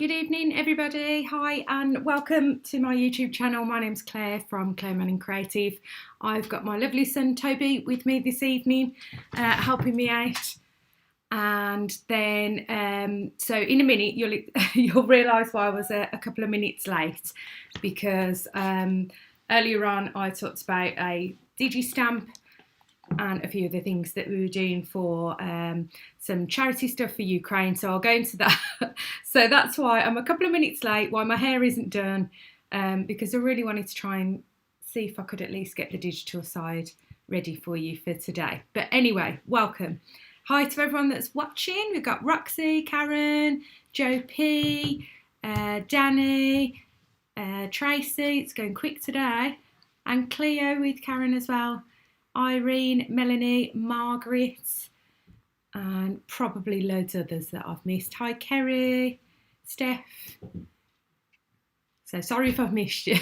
Good evening, everybody. Hi, and welcome to my YouTube channel. My name's Claire from Claire Manning Creative. I've got my lovely son Toby with me this evening, helping me out. And then, so in a minute, you'll realise why I was a couple of minutes late, because earlier on I talked about a digi-stamp and a few other things that we were doing for some charity stuff for Ukraine, so I'll go into that. So that's why I'm a couple of minutes late, why my hair isn't done, because I really wanted to try and see if I could at least get the digital side ready for you for today. But anyway, welcome. Hi to everyone that's watching. We've got Roxy, Karin, Joe P, Danny, Tracy, it's going quick today, and Cleo with Karin as well. Irene, Melanie, Margaret, and probably loads of others that I've missed. Hi Kerry, Steph. So sorry if I've missed you.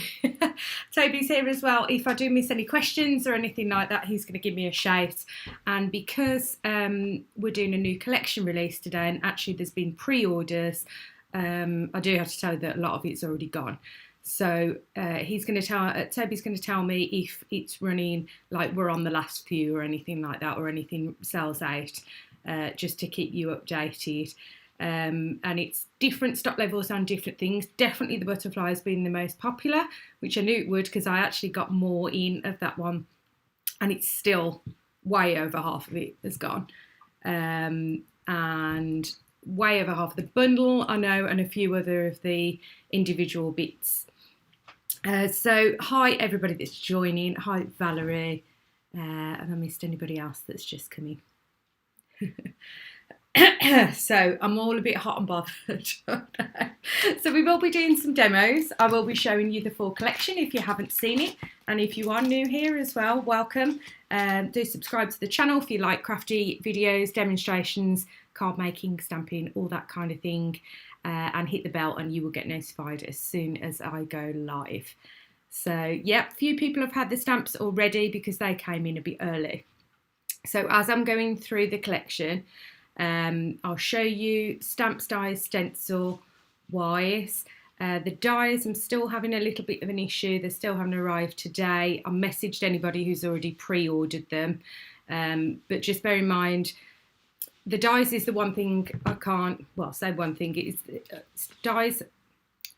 Toby's here as well. If I do miss any questions or anything like that, he's going to give me a shout. And because we're doing a new collection release today, and actually there's been pre-orders, I do have to tell you that a lot of it's already gone. So Toby's going to tell me if it's running like we're on the last few or anything like that, or anything sells out, just to keep you updated. And it's different stock levels on different things. Definitely the butterflies being the most popular, which I knew it would because I actually got more in of that one, and it's still way over half of it has gone. And way over half of the bundle, I know, and a few other of the individual bits. So hi everybody that's joining. Hi Valerie, and I missed anybody else that's just coming. So I'm all a bit hot and bothered. So we will be doing some demos. I will be showing you the full collection if you haven't seen it, and if you are new here as well, welcome. Do subscribe to the channel if you like crafty videos, demonstrations, card making, stamping, all that kind of thing, and hit the bell and you will get notified as soon as I go live. So yeah, few people have had the stamps already because they came in a bit early. So as I'm going through the collection, I'll show you stamps, dies, stencil wise. The dies, I'm still having a little bit of an issue. They still haven't arrived today. I messaged anybody who's already pre-ordered them, but just bear in mind, the dies is the one thing I can't, well, say one thing, is dies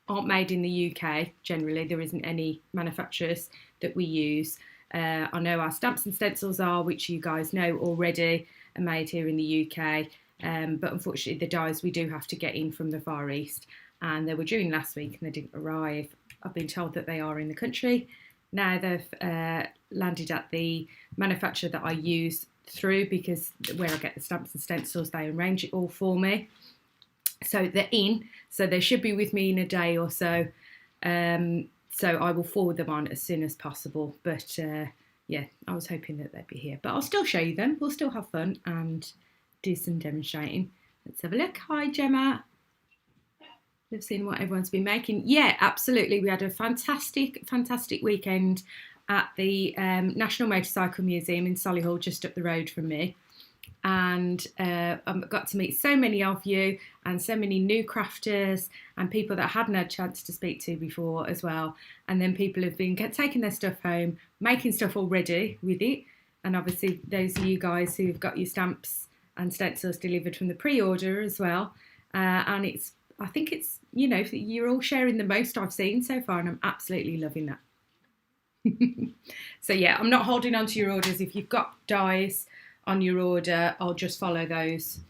aren't made in the UK generally. There isn't any manufacturers that we use. I know our stamps and stencils are, which you guys know already, are made here in the UK, but unfortunately the dies we do have to get in from the Far East, and they were due in last week and they didn't arrive. I've been told that they are in the country. Now they've landed at the manufacturer that I use through, because where I get the stamps and stencils, they arrange it all for me. So they're in, so they should be with me in a day or so. So I will forward them on as soon as possible. But yeah, I was hoping that they'd be here. But I'll still show you them. We'll still have fun and do some demonstrating. Let's have a look. Hi, Gemma. We've seen what everyone's been making. Yeah, absolutely. We had a fantastic, fantastic weekend at the National Motorcycle Museum in Solihull, just up the road from me. And I got to meet so many of you and so many new crafters and people that I hadn't had a chance to speak to before as well. And then people have been taking their stuff home, making stuff already with it. And obviously those of you guys who've got your stamps and stencils delivered from the pre-order as well. And I think it's, you know, you're all sharing the most I've seen so far, and I'm absolutely loving that. So yeah, I'm not holding on to your orders. If you've got dies on your order, I'll just follow those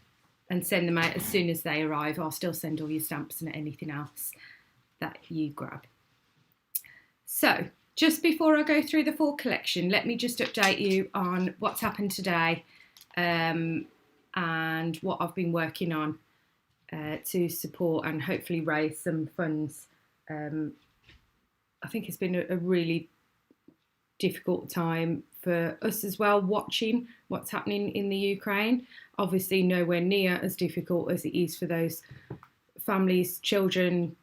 and send them out as soon as they arrive. I'll still send all your stamps and anything else that you grab. So just before I go through the full collection, let me just update you on what's happened today, and what I've been working on to support and hopefully raise some funds. I think it's been a really difficult time for us as well, watching what's happening in the Ukraine. Obviously nowhere near as difficult as it is for those families, children,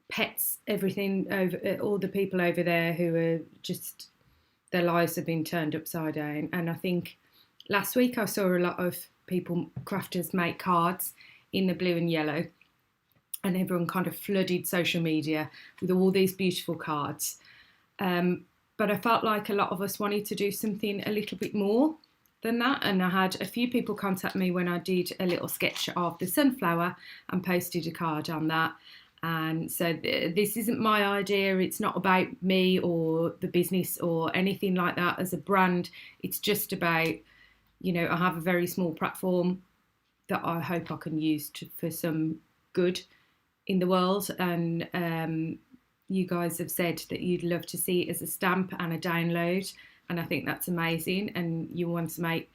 pets, everything, over all the people over there who are just, their lives have been turned upside down. And I think last week I saw a lot of people, crafters, make cards in the blue and yellow, and everyone kind of flooded social media with all these beautiful cards. But I felt like a lot of us wanted to do something a little bit more than that, and I had a few people contact me when I did a little sketch of the sunflower and posted a card on that. And so this isn't my idea, it's not about me or the business or anything like that as a brand. It's just about, you know, I have a very small platform that I hope I can use for some good in the world. And you guys have said that you'd love to see it as a stamp and a download, and I think that's amazing. And you want to make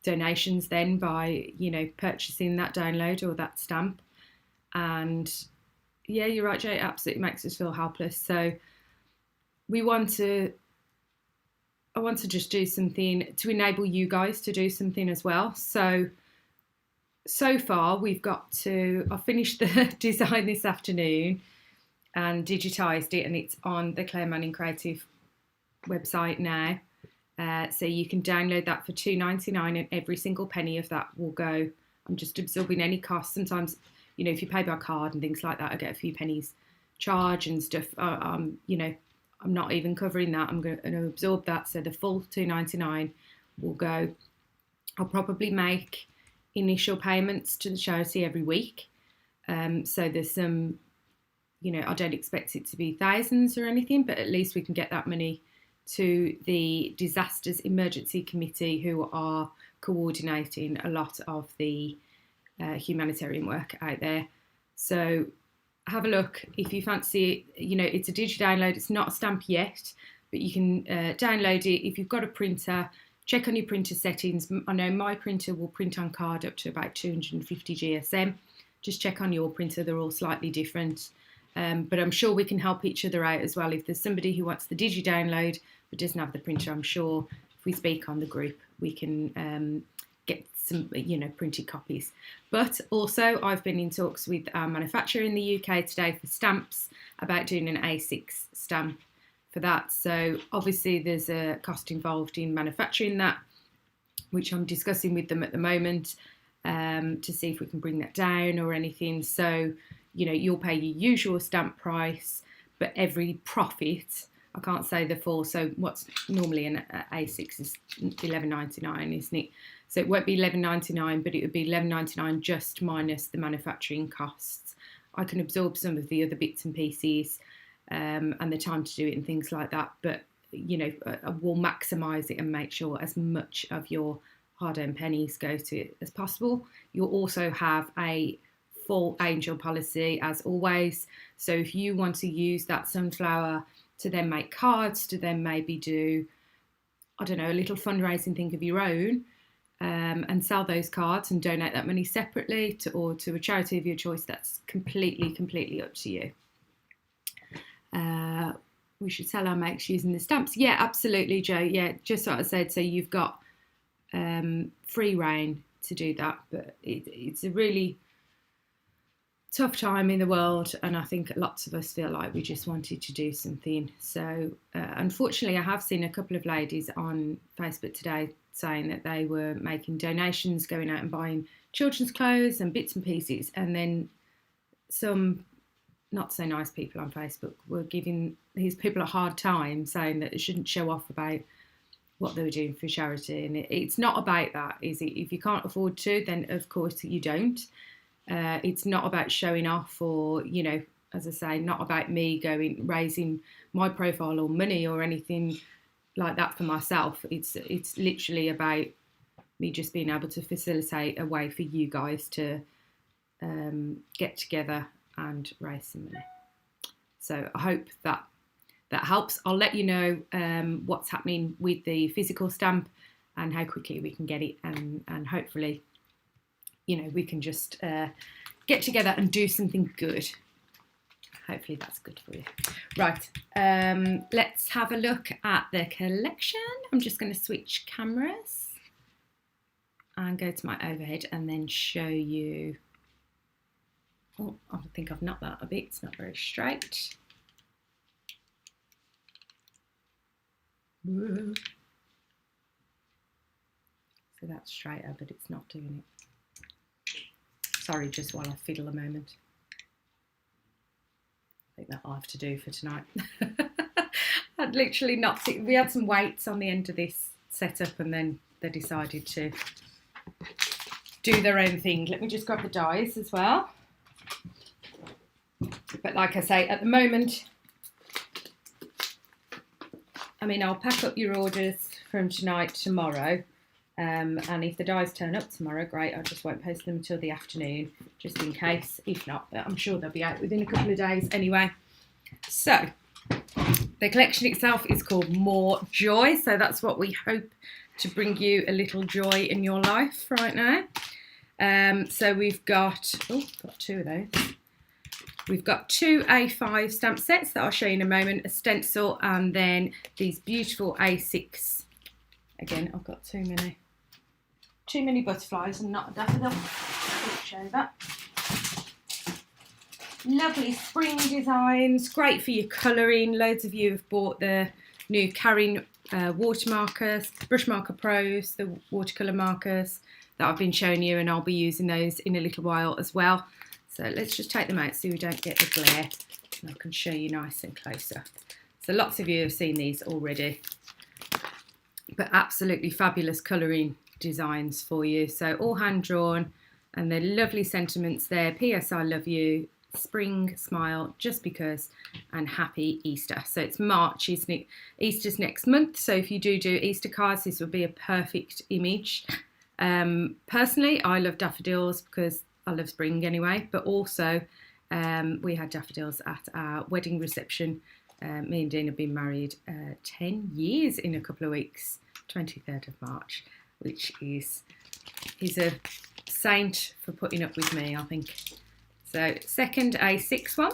donations then by, you know, purchasing that download or that stamp. And yeah, you're right, Jay, it absolutely makes us feel helpless. So I want to just do something to enable you guys to do something as well. So far I finished the design this afternoon and digitised it, and it's on the Claire Manning Creative website now. So you can download that for $2.99, and every single penny of that will go. I'm just absorbing any costs. Sometimes, you know, if you pay by card and things like that, I get a few pennies charge and stuff. You know, I'm not even covering that. I'm going to absorb that. So the full $2.99 will go. I'll probably make initial payments to the charity every week. So there's some, you know, I don't expect it to be thousands or anything, but at least we can get that money to the Disasters Emergency Committee, who are coordinating a lot of the humanitarian work out there. So have a look if you fancy it. You know, it's a digital download. It's not a stamp yet, but you can download it. If you've got a printer, check on your printer settings. I know my printer will print on card up to about 250 GSM. Just check on your printer. They're all slightly different. But I'm sure we can help each other out as well. If there's somebody who wants the digi download but doesn't have the printer, I'm sure if we speak on the group, we can get some, you know, printed copies. But also, I've been in talks with our manufacturer in the UK today for stamps about doing an A6 stamp for that. So obviously there's a cost involved in manufacturing that, which I'm discussing with them at the moment to see if we can bring that down or anything. So, you know, you'll pay your usual stamp price, but every profit, I can't say the full. So what's normally an A6 is $11.99, isn't it? So it won't be $11.99, but it would be $11.99 just minus the manufacturing costs. I can absorb some of the other bits and pieces and the time to do it and things like that. But, you know, we'll maximise it and make sure as much of your hard-earned pennies go to it as possible. You'll also have a full angel policy, as always. So if you want to use that sunflower to then make cards, to then maybe do, I don't know, a little fundraising thing of your own, and sell those cards and donate that money separately or to a charity of your choice, that's completely up to you. We should sell our makes using the stamps. Yeah, absolutely, Joe. Yeah, just what I said. So you've got free reign to do that, but it's a really tough time in the world, and I think lots of us feel like we just wanted to do something. So unfortunately, I have seen a couple of ladies on Facebook today saying that they were making donations, going out and buying children's clothes and bits and pieces, and then some not so nice people on Facebook were giving these people a hard time, saying that they shouldn't show off about what they were doing for charity. And it's not about that, is it? If you can't afford to, then of course you don't. It's not about showing off, or, you know, as I say, not about me raising my profile or money or anything like that for myself. It's literally about me just being able to facilitate a way for you guys to get together and raise some money. So I hope that helps. I'll let you know what's happening with the physical stamp and how quickly we can get it, and hopefully, you know, we can just get together and do something good. Hopefully that's good for you. Right, let's have a look at the collection. I'm just going to switch cameras and go to my overhead and then show you. Oh, I think I've knocked that a bit. It's not very straight. So that's straighter, but it's not doing it. Sorry, just while I fiddle a moment. think that I'll have to do for tonight. I'd literally knocked it. We had some weights on the end of this setup, and then they decided to do their own thing. Let me just grab the dies as well. But like I say, at the moment, I mean, I'll pack up your orders from tonight, tomorrow. And if the dies turn up tomorrow, great. I just won't post them until the afternoon, just in case. If not, but I'm sure they'll be out within a couple of days anyway. So, the collection itself is called More Joy. So that's what we hope to bring you a little joy in your life right now. So we've got two of those. We've got 2 A5 stamp sets that I'll show you in a moment, a stencil, and then these beautiful A6. Again, I've got too many butterflies and not a daffodil. I'll show that. Lovely spring designs, great for your colouring. Loads of you have bought the new Karin watermarkers, Brushmarker Pros, the watercolour markers that I've been showing you, and I'll be using those in a little while as well. So let's just take them out so we don't get the glare, and I can show you nice and closer. So lots of you have seen these already, but absolutely fabulous colouring designs for you. So all hand drawn, and the lovely sentiments there. P.S. I love you, spring, smile, just because, and happy Easter. So it's March, isn't it? Easter's next month. So if you do Easter cards, this would be a perfect image. Personally, I love daffodils because I love spring anyway, but also we had daffodils at our wedding reception. Me and Dean have been married 10 years in a couple of weeks, 23rd of March, which is, he's a saint for putting up with me, I think. So second A6 one.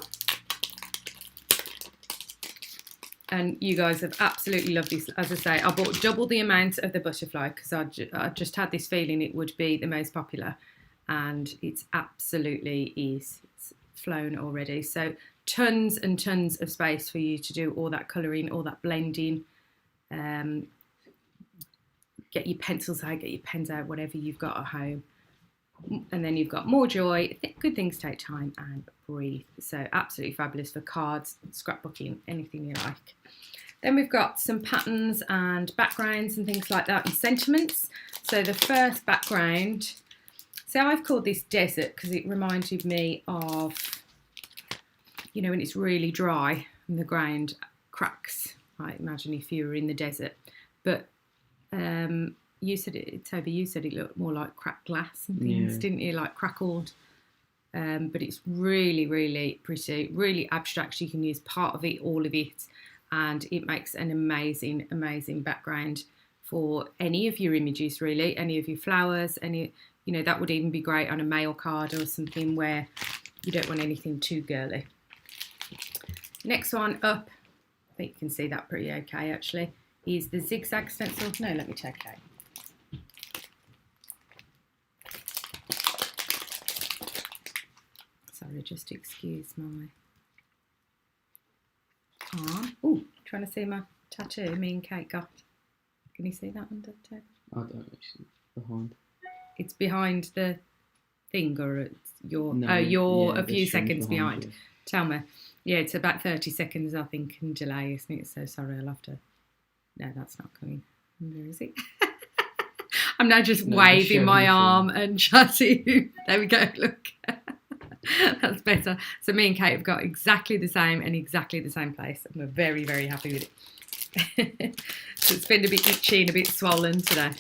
And you guys have absolutely loved this. As I say, I bought double the amount of the butterfly because I just had this feeling it would be the most popular. And it's absolutely is. It's flown already. So tons and tons of space for you to do all that colouring, all that blending. Get your pencils out, get your pens out, whatever you've got at home. And then you've got More Joy. Good things take time and breathe. So absolutely fabulous for cards, scrapbooking, anything you like. Then we've got some patterns and backgrounds and things like that, and sentiments. So the first background, so I've called this Desert because it reminded me of, you know, when it's really dry and the ground cracks. I imagine if you were in the desert. But you said it, Toby, you said it looked more like cracked glass and things, didn't you? Like crackled. But it's really, really pretty, really abstract. You can use part of it, all of it, and it makes an amazing, amazing background for any of your images, really, any of your flowers, any, you know, that would even be great on a mail card or something where you don't want anything too girly. Next one up, I think you can see that pretty okay actually, is the Zigzag Stencil. No, let me take it out. Sorry, just excuse my arm. Oh, trying to see my tattoo me and Kate got. Can you see that under the table? I don't actually. Behind. It's behind the thing, or it's your, No, you're yeah, a few seconds behind. you. Tell me. Yeah, it's about 30 seconds, I think, in delay, isn't it? So sorry, I'll have to. No, that's not coming. Where is it? I'm now just waving my arm and chatting. There we go, look. That's better. So me and Kate have got exactly the same and exactly the same place, and we're very, very happy with it. So it's been a bit itchy and a bit swollen today.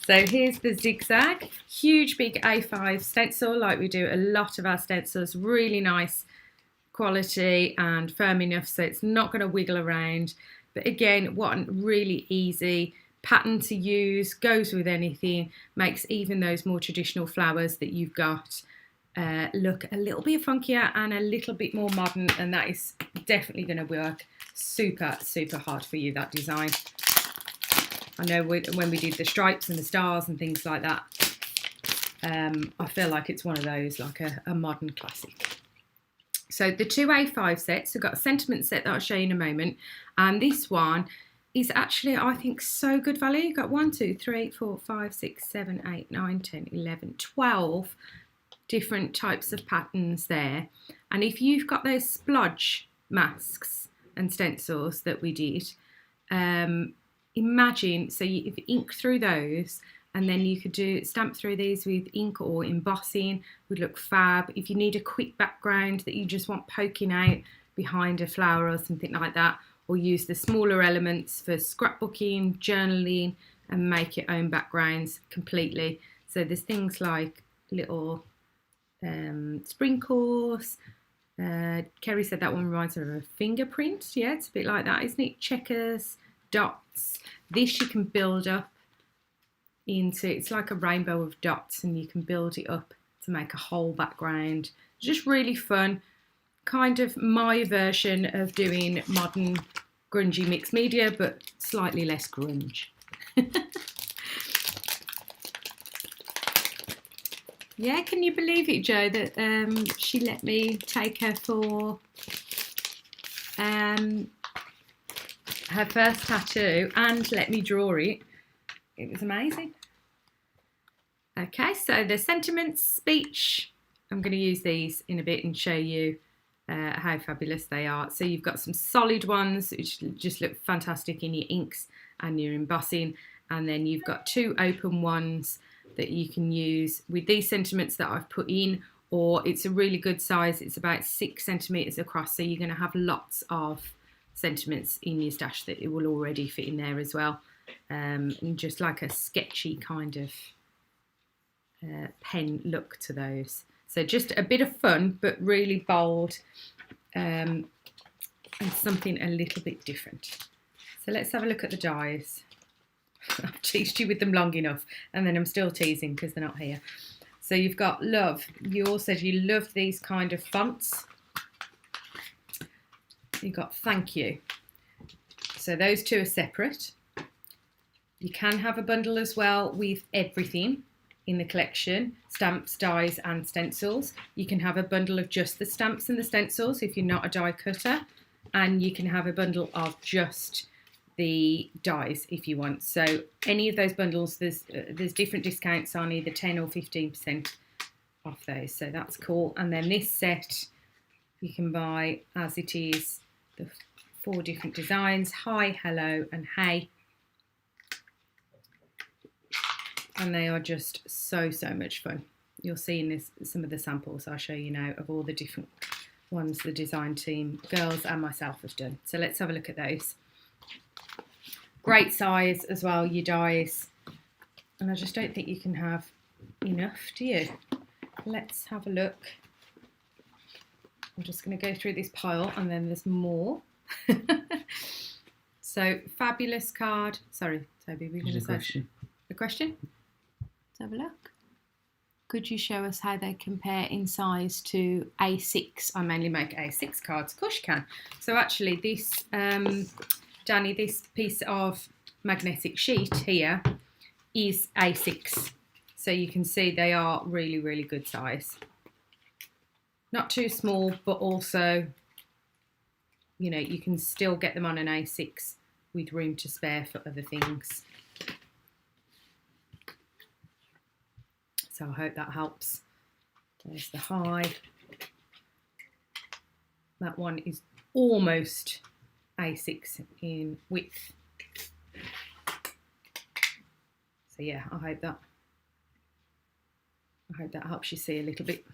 So here's the Zigzag, huge big A5 stencil, like we do a lot of our stencils, really nice quality and firm enough so it's not going to wiggle around. But again, what a really easy pattern to use, goes with anything, makes even those more traditional flowers that you've got look a little bit funkier and a little bit more modern, and that is definitely going to work super, super hard for you, that design. I know when we did the stripes and the stars and things like that, I feel like it's one of those, like a modern classic. So the 2 A5 sets, we've got a sentiment set that I'll show you in a moment, and this one is actually, I think, so good value. You've got 1, 2, 3, 4, 5, 6, 7, 8, 9, 10, 11, 12 different types of patterns there. And if you've got those splodge masks and stencils that we did, imagine, so if you ink through those, and then you could stamp through these with ink or embossing, would look fab. If you need a quick background that you just want poking out behind a flower or something like that, or use the smaller elements for scrapbooking, journaling, and make your own backgrounds completely. So there's things like little sprinkles. Kerry said that one reminds her of a fingerprint. Yeah, it's a bit like that, isn't it? Checkers, dots. This you can build up into, it's like a rainbow of dots, and you can build it up to make a whole background. Just really fun, kind of my version of doing modern grungy mixed media, but slightly less grunge. Yeah, can you believe it, Jo, that she let me take her for her first tattoo and let me draw it. It was amazing. Okay, so the sentiments, speech, I'm going to use these in a bit and show you how fabulous they are. So you've got some solid ones which just look fantastic in your inks and your embossing, and then you've got two open ones that you can use with these sentiments that I've put in, or it's a really good size, it's about 6 centimetres across, so you're going to have lots of sentiments in your stash that it will already fit in there as well. And just like a sketchy kind of pen look to those. So just a bit of fun, but really bold, and something a little bit different. So let's have a look at the dies. I've teased you with them long enough, and then I'm still teasing because they're not here. So you've got love. You all said you loved these kind of fonts. You've got thank you. So those two are separate. You can have a bundle as well with everything in the collection, stamps, dies and stencils. You can have a bundle of just the stamps and the stencils if you're not a die cutter, and you can have a bundle of just the dies if you want. So any of those bundles, there's different discounts on either 10 or 15% off those, so that's cool. And then this set you can buy as it is, the 4 different designs, hi, hello and hey, and they are just so much fun. You'll see in this some of the samples I'll show you now of all the different ones the design team, girls and myself, have done. So let's have a look at those. Great size as well, your dies, and I just don't think you can have enough, do you? Let's have a look. I'm just going to go through this pile and then there's more. So fabulous card. Sorry, Toby, we're going to say a question. Let's have a look. Could you show us how they compare in size to A6? I mainly make A6 cards. Of course you can. So actually this, Danny, this piece of magnetic sheet here is A6. So you can see they are really good size. Not too small, but also, you know, you can still get them on an A6 with room to spare for other things. So I hope that helps. There's the high. That one is almost A6 in width. So yeah, I hope that helps you see a little bit.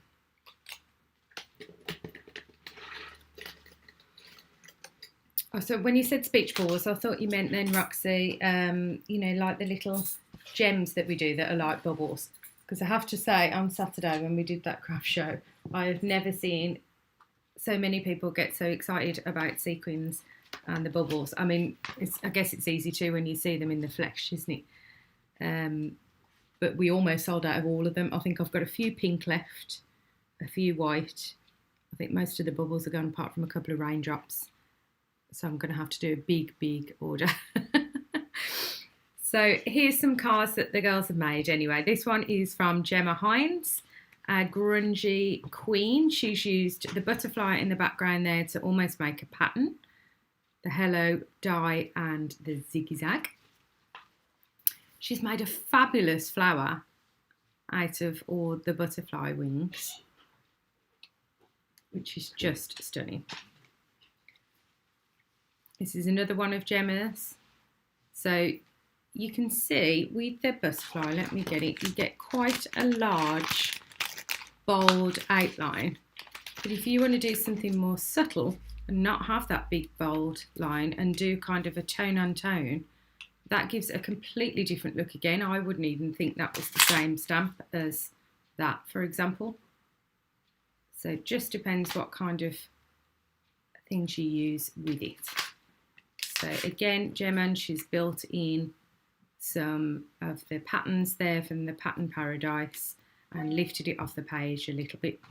Oh, so when you said speech balls, I thought you meant then, Roxy, you know, like the little gems that we do that are like bubbles. Because I have to say, on Saturday when we did that craft show, I have never seen so many people get so excited about sequins and the bubbles. I mean, I guess it's easy to when you see them in the flesh, isn't it? But we almost sold out of all of them. I think I've got a few pink left, a few white. I think most of the bubbles are gone apart from a couple of raindrops. So I'm going to have to do a big order. So here's some cards that the girls have made anyway. This one is from Gemma Hines, a grungy queen. She's used the butterfly in the background there to almost make a pattern. The hello, die and the zigzag. She's made a fabulous flower out of all the butterfly wings, which is just stunning. This is another one of Gemma's. So you can see with the butterfly, let me get it, you get quite a large, bold outline. But if you want to do something more subtle and not have that big bold line and do kind of a tone on tone, that gives a completely different look again. I wouldn't even think that was the same stamp as that, for example. So it just depends what kind of things you use with it. So again, Gemma, she's built in some of the patterns there from the Pattern Paradise and lifted it off the page a little bit.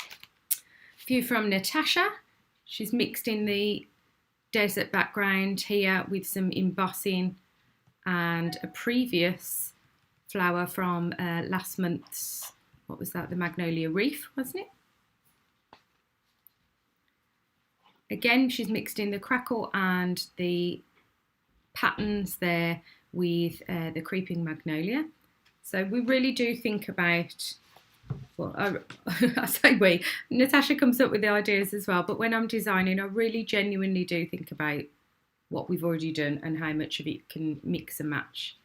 A few from Natasha. She's mixed in the desert background here with some embossing and a previous flower from last month's, what was that, the Magnolia Reef, wasn't it? Again, she's mixed in the crackle and the patterns there with the Creeping Magnolia. So we really do think about, well, I say we, Natasha comes up with the ideas as well, but when I'm designing, I really genuinely do think about what we've already done and how much of it can mix and match.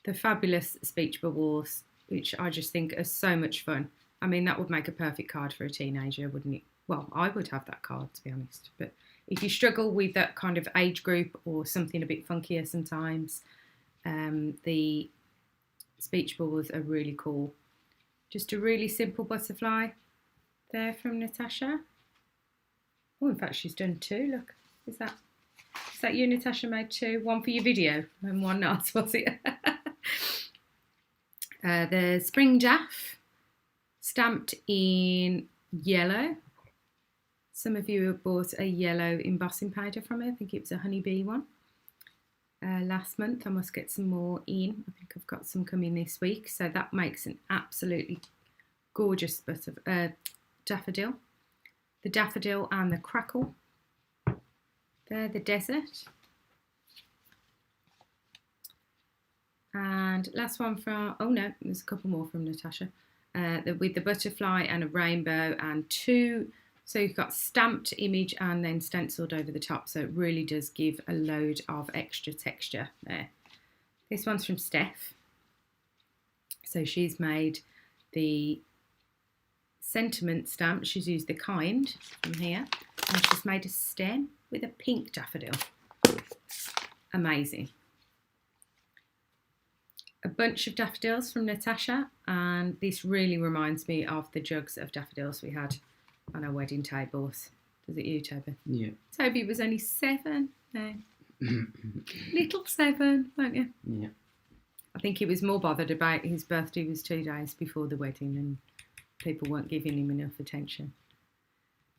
The fabulous speech bubbles, which I just think are so much fun. I mean, that would make a perfect card for a teenager, wouldn't it? Well, I would have that card, to be honest. But if you struggle with that kind of age group or something a bit funkier sometimes, the speech bubbles are really cool. Just a really simple butterfly there from Natasha. Oh, in fact, she's done two. Look, is that you, Natasha, made two? One for your video and one not, was it? The Spring Daff, stamped in yellow. Some of you have bought a yellow embossing powder from her. I think it was a honeybee one. Last month, I must get some more in. I think I've got some coming this week. So that makes an absolutely gorgeous daffodil. The daffodil and the crackle. There, the desert. And last one from, oh no, there's a couple more from Natasha. With the butterfly and a rainbow and two. So you've got stamped image and then stenciled over the top. So it really does give a load of extra texture there. This one's from Steph. So she's made the sentiment stamp. She's used the kind from here. And she's made a stem with a pink daffodil. Amazing. A bunch of daffodils from Natasha. And this really reminds me of the jugs of daffodils we had on our wedding tables. Does it you, Toby? Yeah. Toby was only 7. No. Little 7, weren't you? Yeah. I think he was more bothered about his birthday was 2 days before the wedding and people weren't giving him enough attention.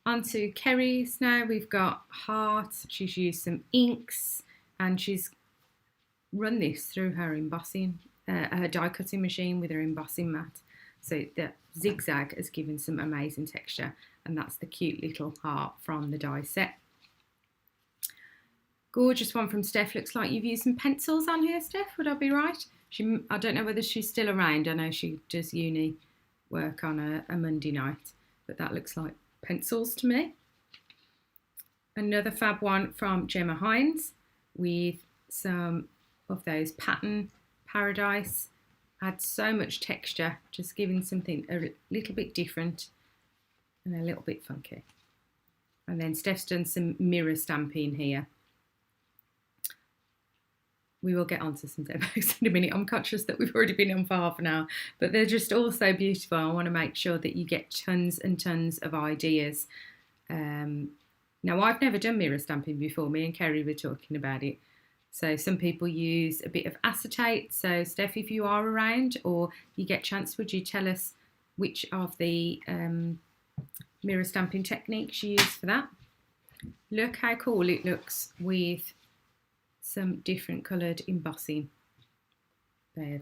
On to Kerry's now. We've got hearts. She's used some inks and she's run this through her embossing, her die cutting machine with her embossing mat. So the Zigzag has given some amazing texture, and that's the cute little heart from the die set. Gorgeous one from Steph. Looks like you've used some pencils on here, Steph. Would I be right? I don't know whether she's still around. I know she does uni work on a Monday night, but that looks like pencils to me. Another fab one from Gemma Hines with some of those Pattern Paradise. Had so much texture, just giving something a little bit different and a little bit funky. And then Steph's done some mirror stamping here. We will get onto some demos in a minute. I'm conscious that we've already been on for half an hour, but they're just all so beautiful. I want to make sure that you get tons and tons of ideas. Now, I've never done mirror stamping before. Me and Kerry were talking about it. So some people use a bit of acetate. So Steph, if you are around or you get a chance, would you tell us which of the mirror stamping techniques you use for that? Look how cool it looks with some different coloured embossing. There,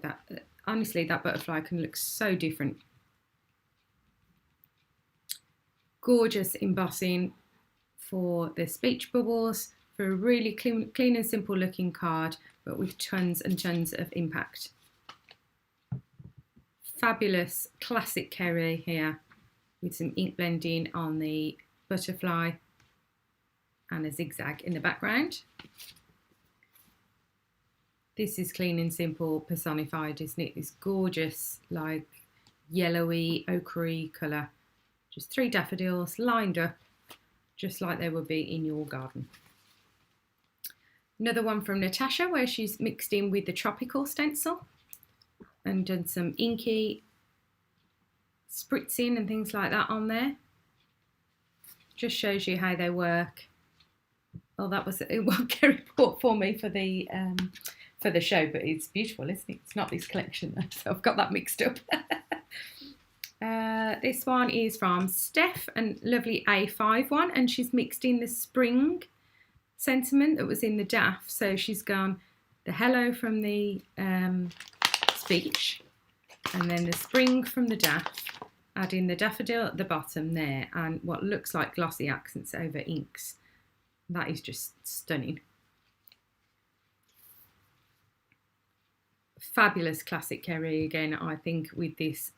honestly, that butterfly can look so different. Gorgeous embossing for the speech bubbles. For a really clean and simple looking card, but with tons and tons of impact. fabulous classic Kerry here with some ink blending on the butterfly and a zigzag in the background. This is Clean and Simple personified, isn't it? This gorgeous, like yellowy, ochre colour. Just 3 daffodils lined up, just like they would be in your garden. Another one from Natasha, where she's mixed in with the tropical stencil and done some inky spritzing and things like that on there. Just shows you how they work. Oh, that was what Kerry bought for me for the show, but it's beautiful, isn't it? It's not this collection though, so I've got that mixed up. This one is from Steph, and lovely A5 one, and she's mixed in the spring sentiment that was in the Daff. So she's gone the hello from the speech, and then the spring from the Daff, adding the daffodil at the bottom there, and what looks like glossy accents over inks. That is just stunning. Fabulous classic Kerry again, I think, with this.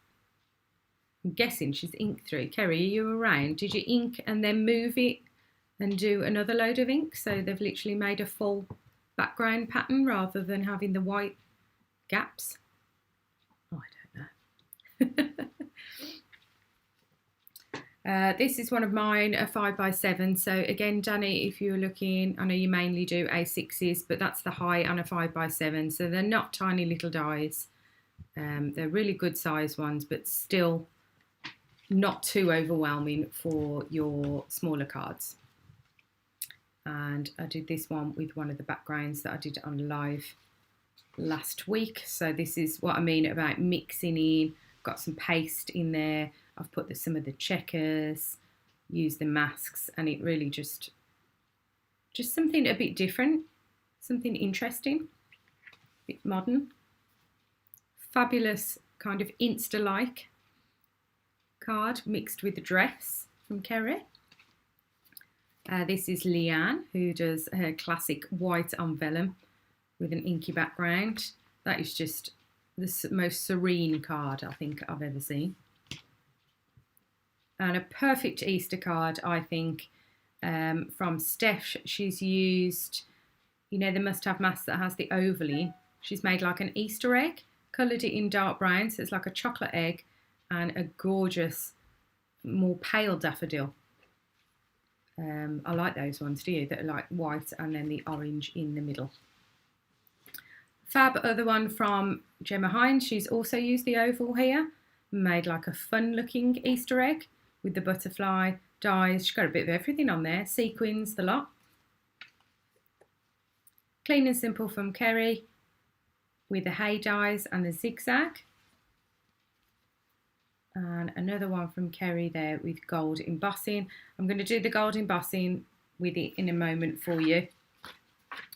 I'm guessing she's inked through. Kerry, are you around? Did you ink and then move it and do another load of ink? So they've literally made a full background pattern rather than having the white gaps. Oh, I don't know. This is one of mine, a 5x7. So again, Danny, if you're looking, I know you mainly do A6s, but that's the high on a 5x7. So they're not tiny little dies. They're really good size ones, but still not too overwhelming for your smaller cards. And I did this one with one of the backgrounds that I did on live last week. So this is what I mean about mixing in. Got some paste in there. I've put some of the checkers, used the masks, and it really just something a bit different, something interesting, a bit modern. Fabulous kind of Insta-like card mixed with the dress from Kerry. This is Leanne, who does her classic white on vellum with an inky background. That is just the most serene card I think I've ever seen. And a perfect Easter card, I think, from Steph. She's used, you know, the must-have mask that has the oval in. She's made like an Easter egg, coloured it in dark brown, so it's like a chocolate egg, and a gorgeous, more pale daffodil. I like those ones, do you? That are like white and then the orange in the middle. Fab other one from Gemma Hines. She's also used the oval here, made like a fun-looking Easter egg with the butterfly dies. She's got a bit of everything on there, sequins, the lot. Clean and Simple from Kerry with the hay dies and the zigzag. And another one from Kerry there with gold embossing. I'm going to do the gold embossing with it in a moment for you.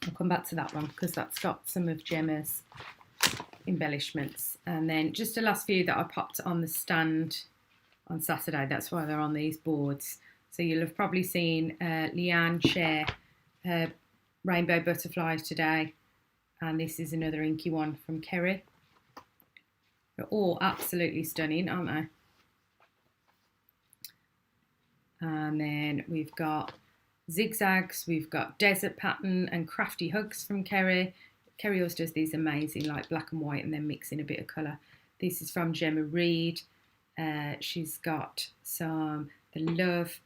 I'll come back to that one because that's got some of Gemma's embellishments. And then just the last few that I popped on the stand on Saturday. That's why they're on these boards. So you'll have probably seen Leanne share her rainbow butterflies today. And this is another inky one from Kerry. They're all absolutely stunning, aren't they? And then we've got zigzags, we've got desert pattern and crafty hugs from Kerry. Kerry always does these amazing, like black and white and then mix in a bit of colour. This is from Gemma Reed. She's got some, the love.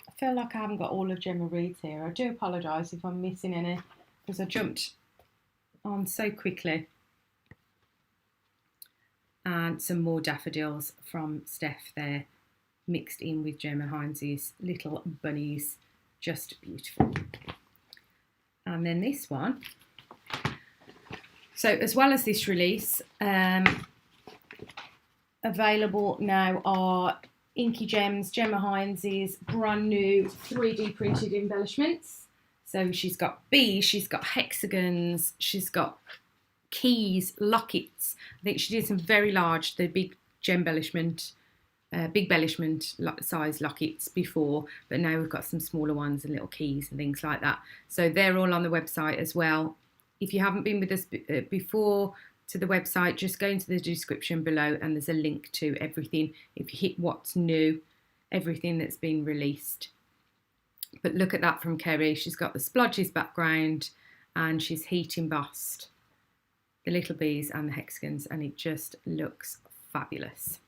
I feel like I haven't got all of Gemma Reed's here. I do apologise if I'm missing any because I jumped on so quickly. And some more daffodils from Steph there, mixed in with Gemma Hines's little bunnies. Just beautiful. And then this one. So as well as this release, available now are Inky Gems, Gemma Hines's brand new 3D printed embellishments. So she's got bees, she's got hexagons, she's got keys, lockets. I think she did some very large, the big embellishment, big embellishment size lockets before, but now we've got some smaller ones and little keys and things like that. So they're all on the website as well. If you haven't been with us before, to the website, just go into the description below and there's a link to everything. If you hit what's new, everything that's been released. But look at that from Kerry. She's got the splodges background and she's heat embossed the little bees and the hexagons, and it just looks fabulous.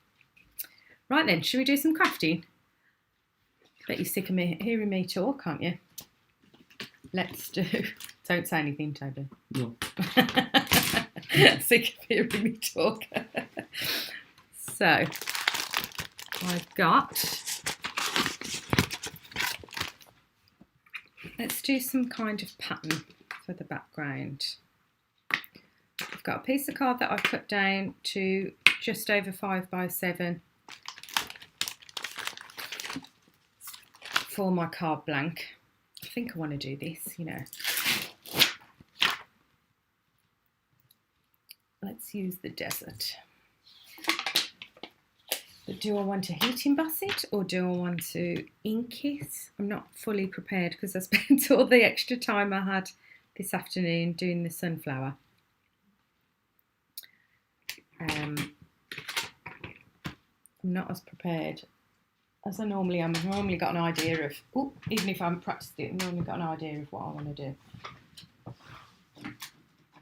Right then, should we do some crafting? Bet you're sick of me hearing me talk, aren't you? Let's do. Don't say anything, Toby. No. Sick of hearing me talk. So, I've got. Let's do some kind of pattern for the background. I've got a piece of card that I've cut down to just over 5 by 7 for my card blank. I think I want to do this, you know. Let's use the desert. But do I want to heat emboss it or do I want to ink it? I'm not fully prepared because I spent all the extra time I had this afternoon doing the sunflower. I'm not as prepared as I normally am. I've normally got an idea of, even if I haven't practiced it, I've normally got an idea of what I want to do.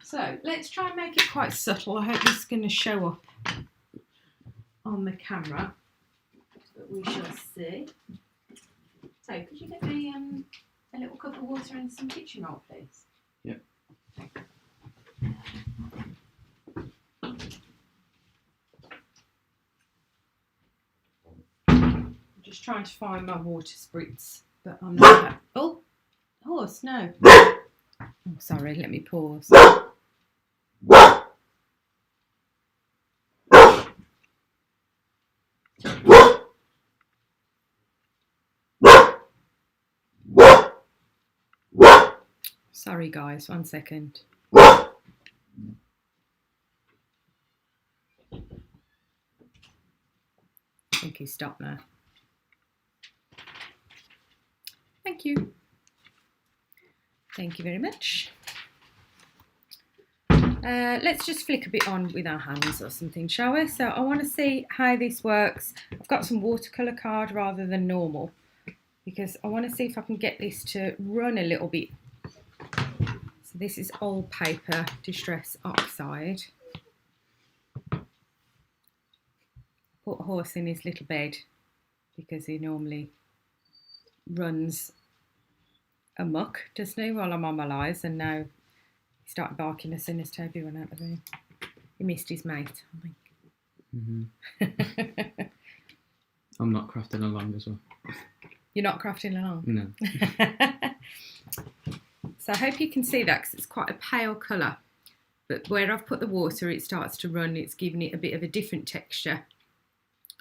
So let's try and make it quite subtle. I hope this is going to show up on the camera, but we shall see. So could you get me a little cup of water and some kitchen roll, please? Yep. Just trying to find my water spritz, but I'm not. Oh, horse, no. Oh, sorry, let me pause. Sorry, guys, 1 second. I think he's stopped now. Thank you. Thank you very much. Let's just flick a bit on with our hands or something, shall we? So I want to see how this works. I've got some watercolour card rather than normal because I want to see if I can get this to run a little bit. So this is old paper distress oxide. Put a horse in his little bed because he normally runs amok, doesn't he, while I'm on my lies, and now he started barking as soon as Toby went out of the room. He missed his mate, I think. Mm-hmm. I'm not crafting along as well. You're not crafting along? No. So I hope you can see that because it's quite a pale colour, but where I've put the water it starts to run, it's giving it a bit of a different texture.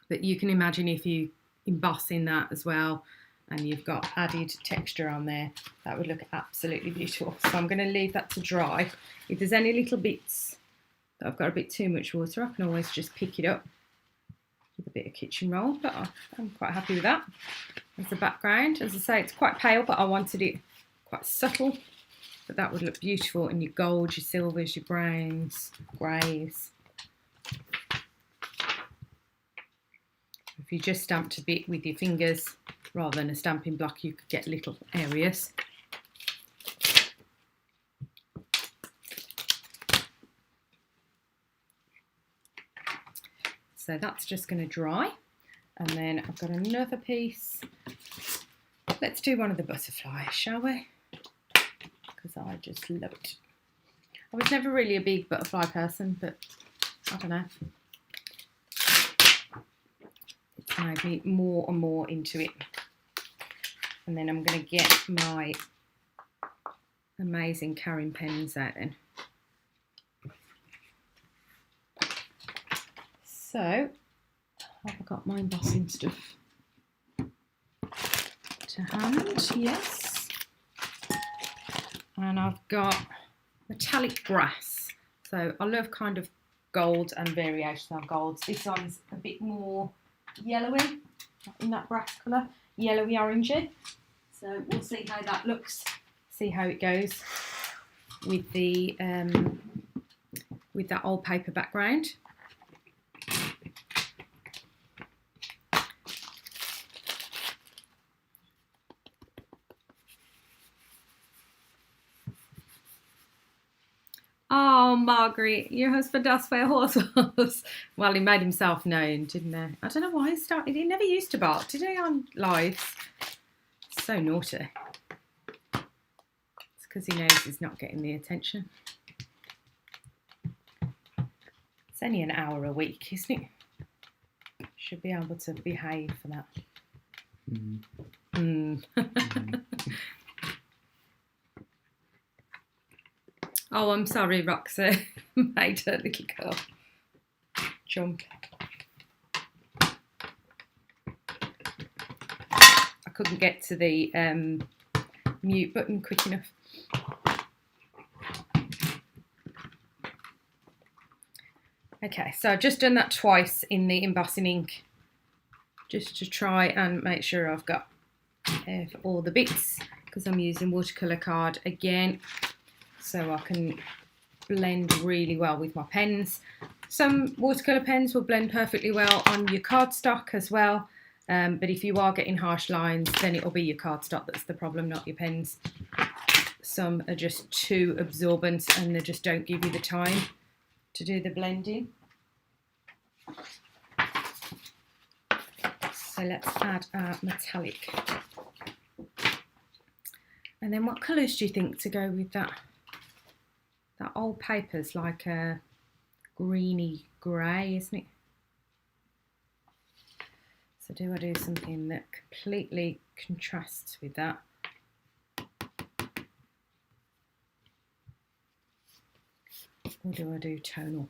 But you can imagine if you emboss in that as well and you've got added texture on there, that would look absolutely beautiful. So I'm going to leave that to dry. If there's any little bits that I've got a bit too much water, I can always just pick it up with a bit of kitchen roll, but I'm quite happy with that. As the background, as I say, it's quite pale, but I wanted it quite subtle, but that would look beautiful in your gold, your silvers, your browns, greys. If you just stamped a bit with your fingers rather than a stamping block, you could get little areas. So that's just going to dry. And then I've got another piece. Let's do one of the butterflies, shall we? Because I just love it. I was never really a big butterfly person, but I don't know. It's made me more and more into it. And then I'm going to get my amazing Karin pens out then. So, have I got my embossing stuff to hand? Yes. And I've got metallic brass. So I love kind of gold and variations on golds. This one's a bit more yellowy, in that brass colour, yellowy orangey. So we'll see how that looks, see how it goes with the with that old paper background. Oh, Margaret, your husband asked where horse was. Well, he made himself known, didn't he? I don't know why he started. He never used to bark, did he, on lives? So naughty. It's because he knows he's not getting the attention. It's only an hour a week, isn't it? Should be able to behave for that. Oh, I'm sorry, Roxy. Made her little girl jump. I couldn't get to the mute button quick enough. Okay, so I've just done that twice in the embossing ink, just to try and make sure I've got all the bits, because I'm using watercolour card again, so I can blend really well with my pens. Some watercolour pens will blend perfectly well on your cardstock as well, but if you are getting harsh lines, then it'll be your cardstock that's the problem, not your pens. Some are just too absorbent and they just don't give you the time to do the blending. So let's add our metallic. And then what colours do you think to go with that? That old paper's like a greeny grey, isn't it? So do I do something that completely contrasts with that? Or do I do tonal?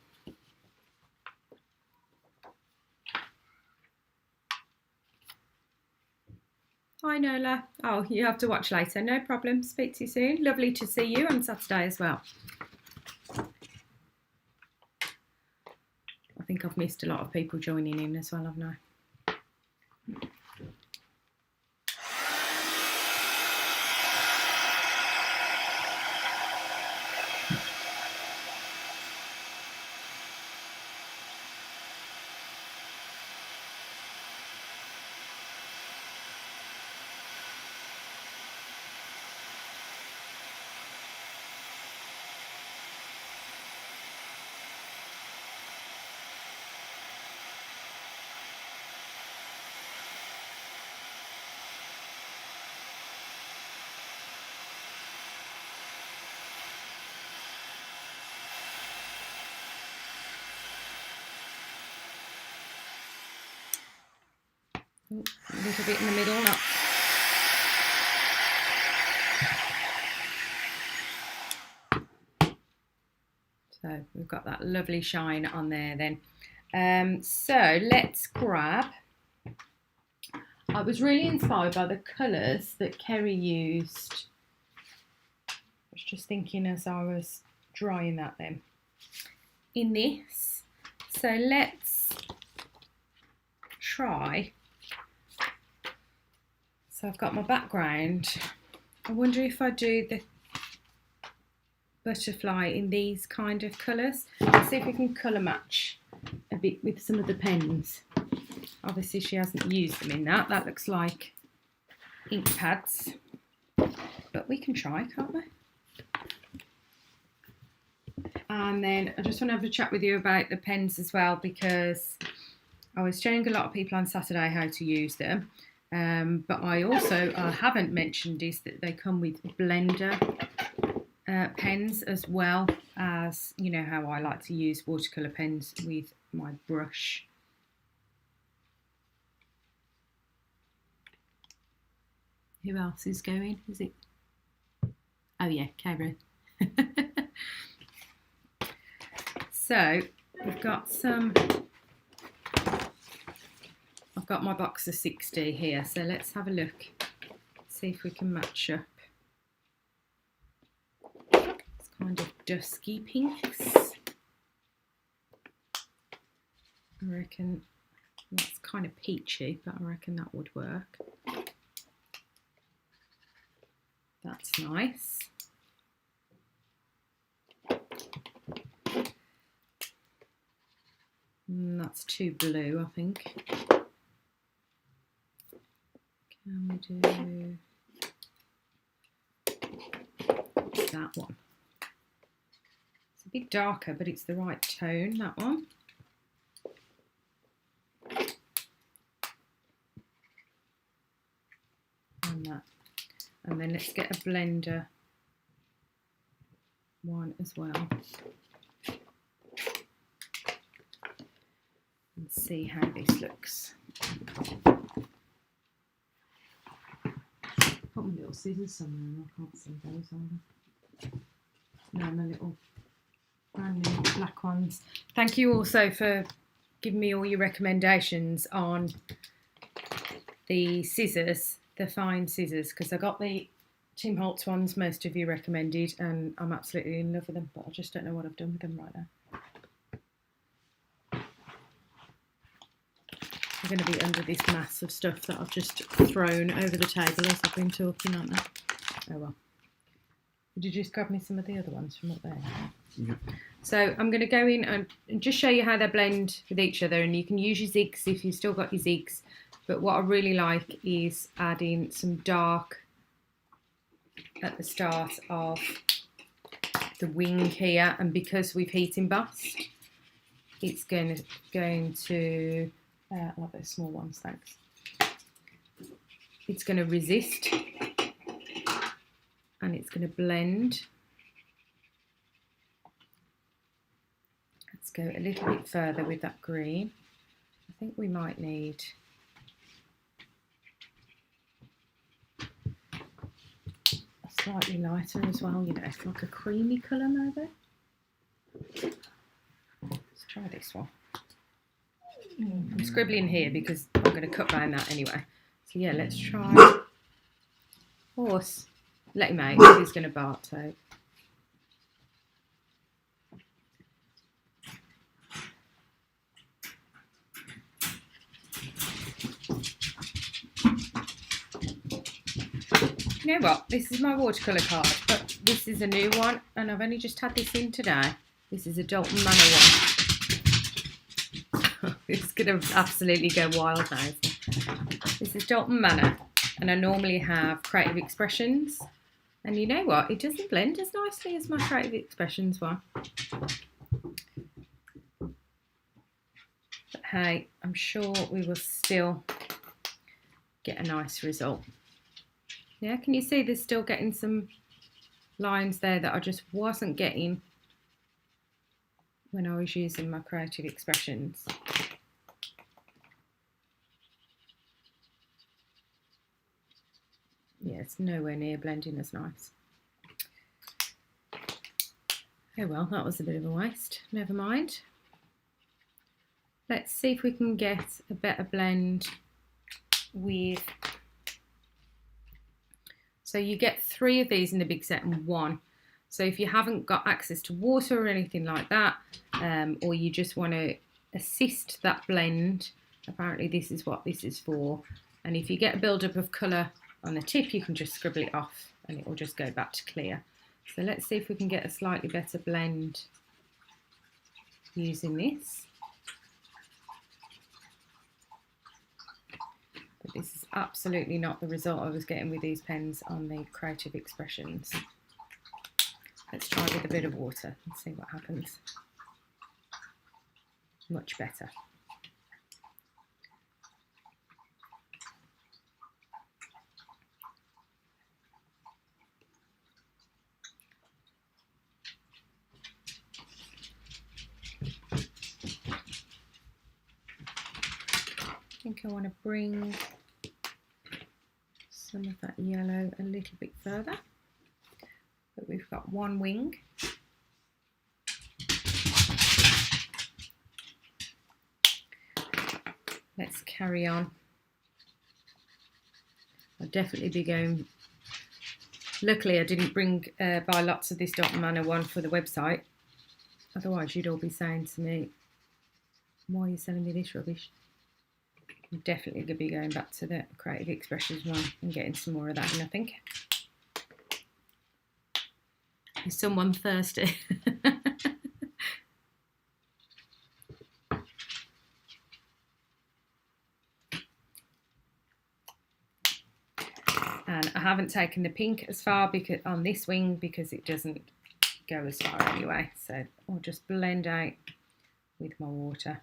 Hi Nola. Oh, you have to watch later. No problem. Speak to you soon. Lovely to see you on Saturday as well. I think I've missed a lot of people joining in as well, haven't I? Ooh, a little bit in the middle, not. So we've got that lovely shine on there then. So let's grab. I was really inspired by the colours that Kerry used. I was just thinking as I was drying that then. In this. So let's try. So I've got my background. I wonder if I do the butterfly in these kind of colours. Let's see if we can colour match a bit with some of the pens. Obviously she hasn't used them in that. That looks like ink pads. But we can try, can't we? And then I just want to have a chat with you about the pens as well, because I was showing a lot of people on Saturday how to use them. But I also haven't mentioned is that they come with blender pens, as well as, you know, how I like to use watercolour pens with my brush. Who else is going? Is it? Oh yeah, Karin. So we've got some. I've got my box of 60 here, so let's have a look, see if we can match up. It's kind of dusky pinks. I reckon that's kind of peachy, but I reckon that would work. That's nice. That's too blue, I think. Can we do that one? It's a bit darker, but it's the right tone, that one. And that. And then let's get a blender one as well. And see how this looks. Got my little scissors somewhere and I can't see those either. No, my little brand new black ones. Thank you also for giving me all your recommendations on the scissors, the fine scissors, because I got the Tim Holtz ones most of you recommended and I'm absolutely in love with them, but I just don't know what I've done with them right now. I'm going to be under this mass of stuff that I've just thrown over the table as I've been talking, aren't I? Oh well. Did you just grab me some of the other ones from up there? Yeah. So I'm going to go in and just show you how they blend with each other, and you can use your zigs if you've still got your zigs. But what I really like is adding some dark at the start of the wing here, and because we've heat embossed, it's going to like those small ones, thanks. It's going to resist and it's going to blend. Let's go a little bit further with that green. I think we might need a slightly lighter as well, you know, like a creamy colour maybe. Let's try this one. I'm scribbling here because I'm going to cut round that anyway. So yeah, let's try horse. Let him out, he's going to bark so. You know what, this is my watercolour card, but this is a new one and I've only just had this in today. This is a Dalton Manor one. It's going to absolutely go wild now. This is Dalton Manor, and I normally have Creative Expressions. And you know what? It doesn't blend as nicely as my Creative Expressions one. But hey, I'm sure we will still get a nice result. Yeah, can you see there's still getting some lines there that I just wasn't getting when I was using my Creative Expressions. Yeah, it's nowhere near blending as nice. Oh well, that was a bit of a waste. Never mind. Let's see if we can get a better blend with... So you get 3 of these in the big set and 1. So if you haven't got access to water or anything like that, or you just want to assist that blend, apparently this is what this is for. And if you get a build-up of colour on the tip, you can just scribble it off and it will just go back to clear. So let's see if we can get a slightly better blend using this. But this is absolutely not the result I was getting with these pens on the Creative Expressions. Let's try with a bit of water and see what happens. Much better. I think I want to bring some of that yellow a little bit further. But we've got 1 wing. Let's carry on. I'll definitely be going. Luckily I didn't buy lots of this Dalton Manor one for the website. Otherwise you'd all be saying to me, why are you selling me this rubbish? I'm definitely going to be going back to the Creative Expressions one and getting some more of that in, I think. Is someone thirsty? And I haven't taken the pink as far because on this wing because it doesn't go as far anyway. So I'll just blend out with my water.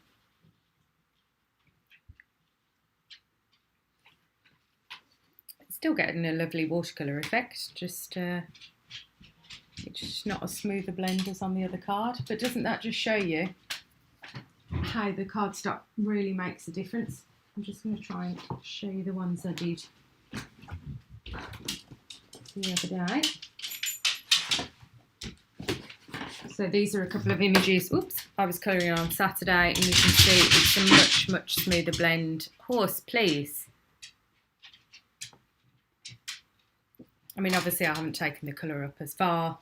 Still getting a lovely watercolour effect, just it's just not as smooth a blend as on the other card. But doesn't that just show you how the cardstock really makes a difference? I'm just going to try and show you the ones I did the other day. So these are a couple of images. Oops, I was colouring on Saturday, and you can see it's a much smoother blend. Horse, please. I mean, obviously I haven't taken the colour up as far,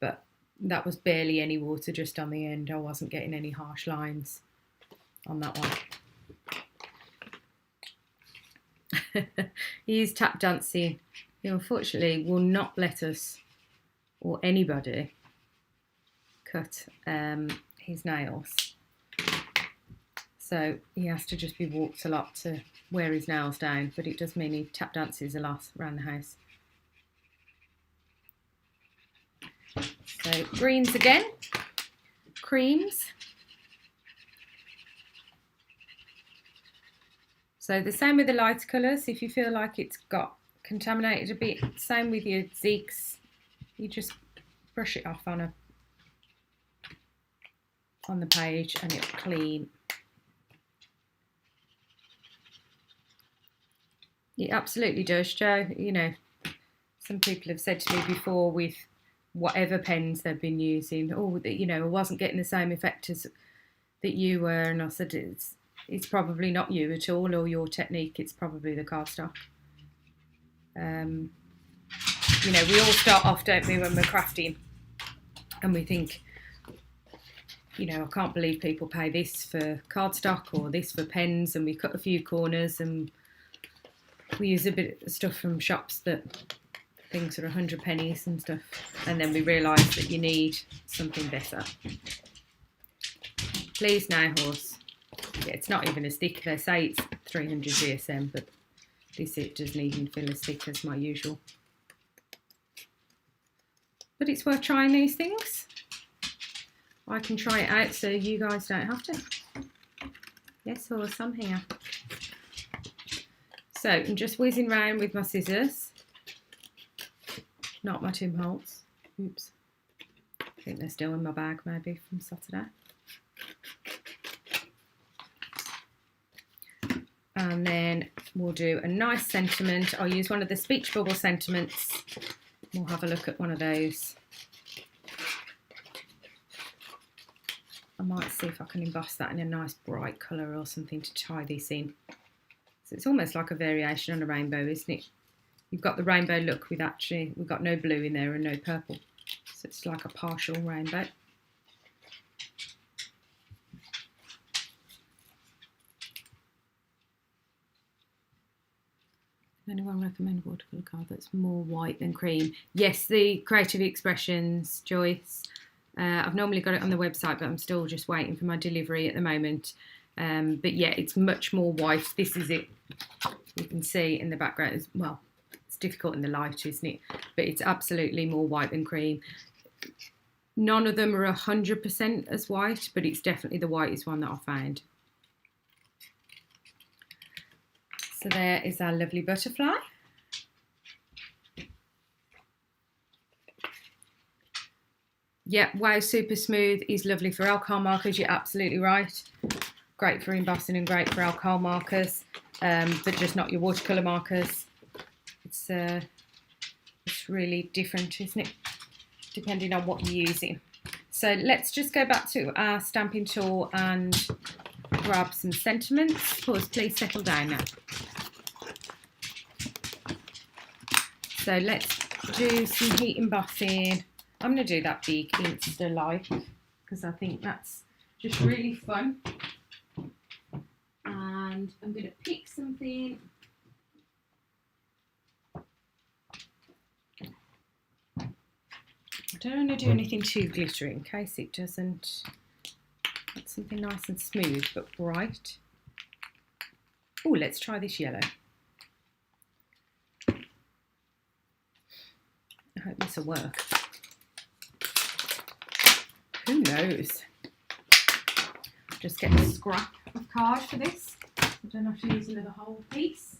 but that was barely any water just on the end. I wasn't getting any harsh lines on that one. He's tap dancing. He unfortunately will not let us, or anybody, cut his nails. So he has to just be walked a lot to wear his nails down, but it does mean he tap dances a lot around the house. So greens again, creams. So the same with the lighter colours. If you feel like it's got contaminated a bit, same with your zigs. You just brush it off on the page and it'll clean. It absolutely does, Joe. You know, some people have said to me before with whatever pens they've been using, oh, you know, I wasn't getting the same effect as that you were, and I said it's probably not you at all or your technique, it's probably the cardstock. You know, we all start off, don't we, when we're crafting, and we think, you know, I can't believe people pay this for cardstock or this for pens, and we cut a few corners and we use a bit of stuff from shops that things are 100 pennies and stuff, and then we realise that you need something better. Please now, horse. Yeah, it's not even as thick. They say it's 300 GSM, but this it doesn't even feel as thick as my usual. But it's worth trying these things. I can try it out so you guys don't have to. Yes, horse, I'm here. So I'm just whizzing around with my scissors. Not my Tim Holtz. Oops. I think they're still in my bag maybe from Saturday. And then we'll do a nice sentiment. I'll use one of the speech bubble sentiments. We'll have a look at one of those. I might see if I can emboss that in a nice bright colour or something to tie this in. So it's almost like a variation on a rainbow, isn't it? You've got the rainbow look with actually, we've got no blue in there and no purple. So it's like a partial rainbow. Anyone recommend a watercolour card that's more white than cream? Yes, the Creative Expressions, Joyce. I've normally got it on the website, but I'm still just waiting for my delivery at the moment. But yeah, it's much more white. This is it. You can see in the background as well. It's difficult in the light, isn't it? But it's absolutely more white than cream. None of them are 100% as white, but it's definitely the whitest one that I found. So there is our lovely butterfly. Yeah, wow, super smooth. Is lovely for alcohol markers. You're absolutely right. Great for embossing and great for alcohol markers, but just not your watercolour markers. It's really different, isn't it? Depending on what you're using. So let's just go back to our stamping tool and grab some sentiments. Pause, please settle down now. So let's do some heat embossing. I'm going to do that big Insta Light because I think that's just really fun. And I'm going to pick something. I don't want to do anything too glittery in case it doesn't. It's something nice and smooth but bright. Oh, let's try this yellow. I hope this will work. Who knows? Just get a scrap of card for this. I don't have to use another whole piece.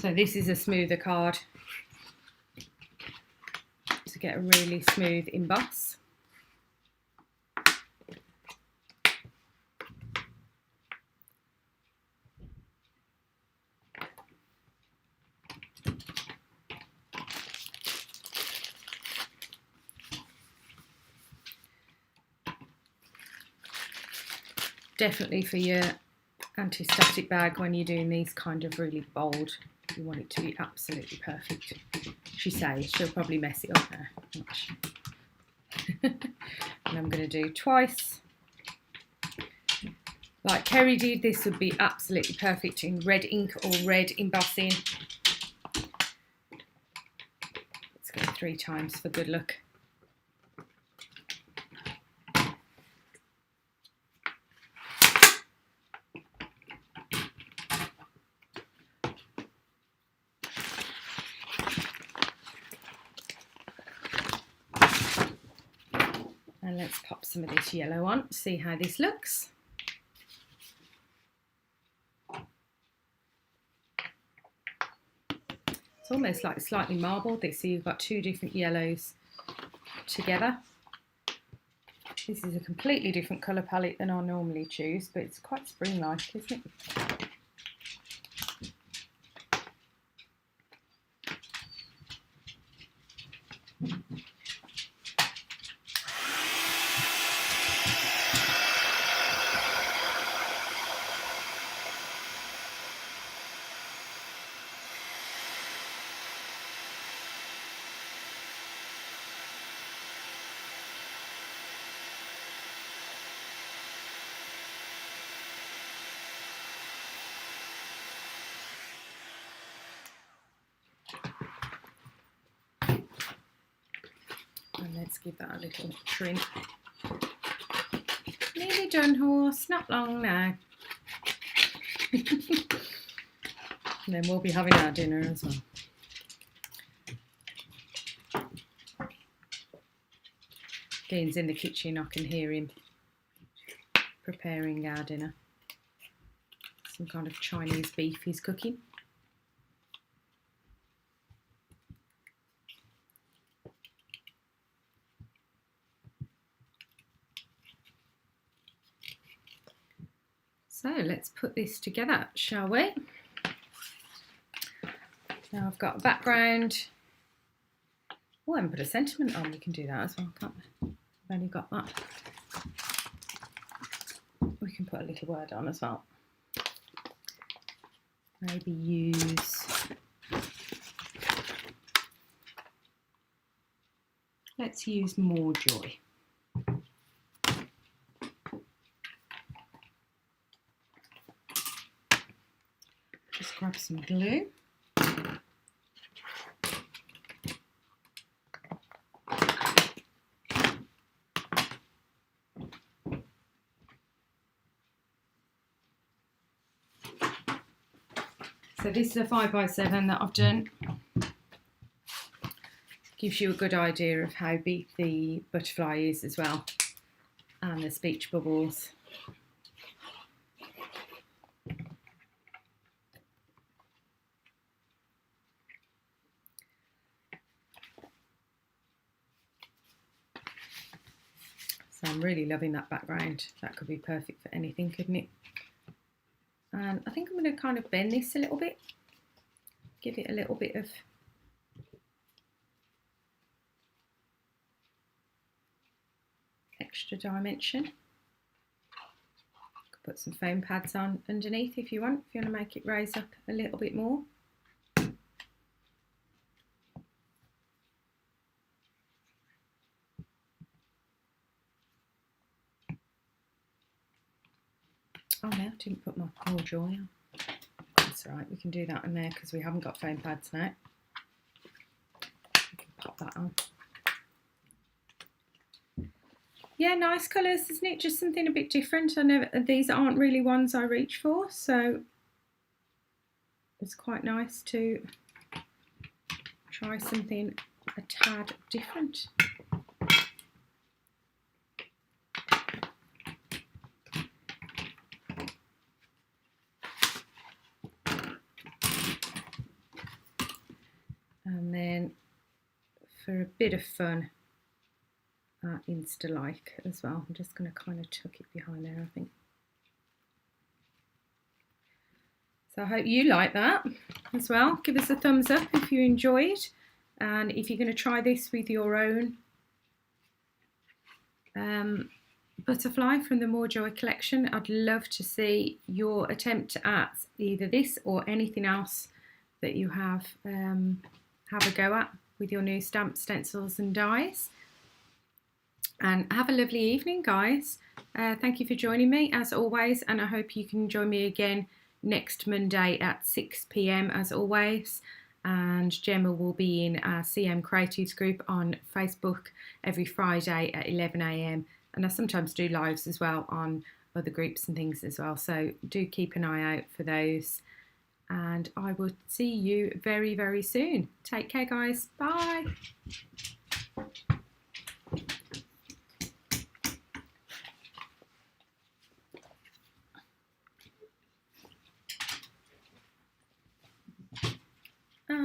So this is a smoother card to get a really smooth emboss. Definitely for your anti-static bag when you're doing these kind of really bold, you want it to be absolutely perfect. She says she'll probably mess it up now. And I'm going to do twice. Like Kerry did, this would be absolutely perfect in red ink or red embossing. Let's go 3 times for good luck. And let's pop some of this yellow on, see how this looks. It's almost like slightly marbled this, so you've got 2 different yellows together. This is a completely different colour palette than I normally choose, but it's quite spring-like, isn't it? And let's give that a little trim. Nearly done, horse, not long now. And then we'll be having our dinner as well. Dean's in the kitchen, I can hear him preparing our dinner. Some kind of Chinese beef he's cooking. So let's put this together, shall we? Now I've got a background. Oh, I haven't put a sentiment on. We can do that as well, can't we? I've only got that. We can put a little word on as well. Maybe use... Let's use more joy. Just grab some glue. So this is a 5x7 that I've done. Gives you a good idea of how big the butterfly is as well, and the speech bubbles. So I'm really loving that background. That could be perfect for anything, couldn't it? And I think I'm going to kind of bend this a little bit, give it a little bit of extra dimension. Could put some foam pads on underneath if you want to make it rise up a little bit more. Oh no, I didn't put my more joy on. That's alright, we can do that in there because we haven't got foam pads now. We can pop that on. Yeah, nice colours, isn't it? Just something a bit different. I know these aren't really ones I reach for, so it's quite nice to try something a tad different. And then for a bit of fun, Insta-like as well. I'm just going to kind of tuck it behind there, I think. So I hope you like that as well. Give us a thumbs up if you enjoyed. And if you're going to try this with your own butterfly from the More Joy collection, I'd love to see your attempt at either this or anything else that you have a go at with your new stamps, stencils and dies. And have a lovely evening, guys. Thank you for joining me as always, and I hope you can join me again next Monday at 6 p.m. as always. And Gemma will be in our CM Creatives group on Facebook every Friday at 11 a.m. And I sometimes do lives as well on other groups and things as well. So do keep an eye out for those. And I will see you very, very soon. Take care, guys. Bye.